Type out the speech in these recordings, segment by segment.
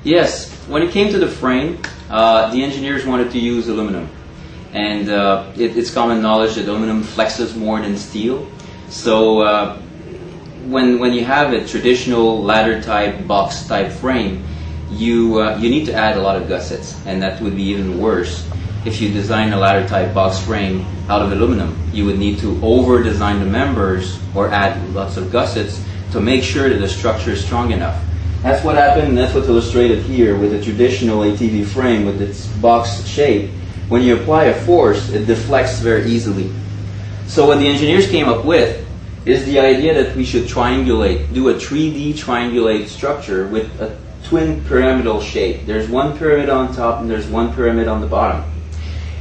Yes, when it came to the frame, the engineers wanted to use aluminum. And it's common knowledge that aluminum flexes more than steel. So when you have a traditional ladder type, box type frame, you need to add a lot of gussets, and that would be even worse. If you design a ladder type box frame out of aluminum, you would need to over design the members or add lots of gussets to make sure that the structure is strong enough. That's what happened, and that's what's illustrated here with a traditional ATV frame with its box shape. When you apply a force, it deflects very easily. So what the engineers came up with is the idea that we should triangulate, do a 3D triangulate structure with a twin pyramidal shape. There's one pyramid on top and there's one pyramid on the bottom.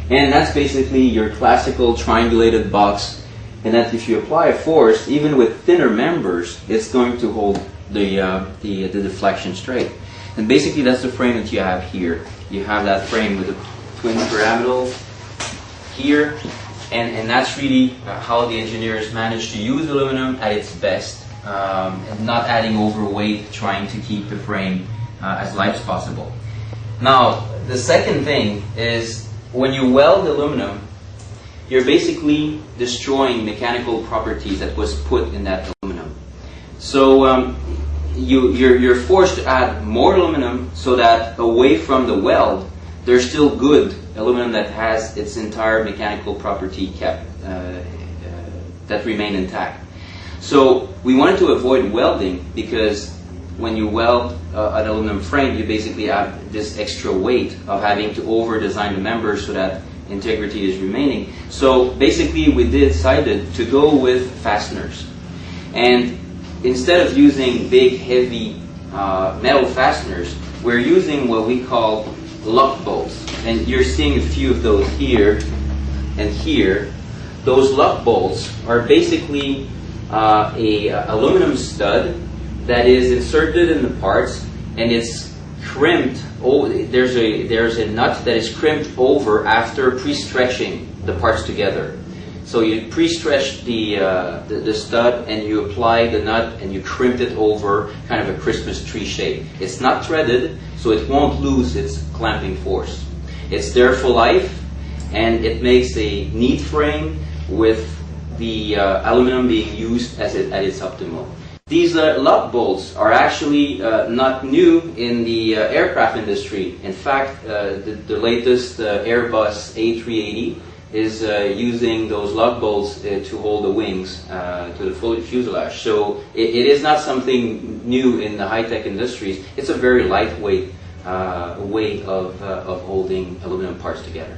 And that's basically your classical triangulated box, and that if you apply a force, even with thinner members, it's going to hold the deflection straight. And basically that's the frame that you have here. You have that frame with a twin pyramidal here, and that's really how the engineers managed to use aluminum at its best, and not adding overweight, trying to keep the frame as light as possible. Now, the second thing is, when you weld aluminum, you're basically destroying mechanical properties that was put in that aluminum. So you're forced to add more aluminum so that away from the weld, there's still good aluminum that has its entire mechanical property kept, that remain intact. So we wanted to avoid welding, because when you weld an aluminum frame, you basically have this extra weight of having to over-design the members so that integrity is remaining. So basically we decided to go with fasteners. And instead of using big, heavy metal fasteners, we're using what we call lock bolts. And you're seeing a few of those here and here. Those lock bolts are basically a aluminum stud that is inserted in the parts, and it's crimped. There's a nut that is crimped over after pre-stretching the parts together. So you pre-stretch the stud, and you apply the nut, and you crimp it over kind of a Christmas tree shape. It's not threaded, so it won't lose its clamping force. It's there for life, and it makes a neat frame with the aluminum being used at its optimal. These lock bolts are actually not new in the aircraft industry. In fact, the latest Airbus A380 is using those lock bolts to hold the wings to the full fuselage. So it is not something new in the high-tech industries. It's a very lightweight way of holding aluminum parts together.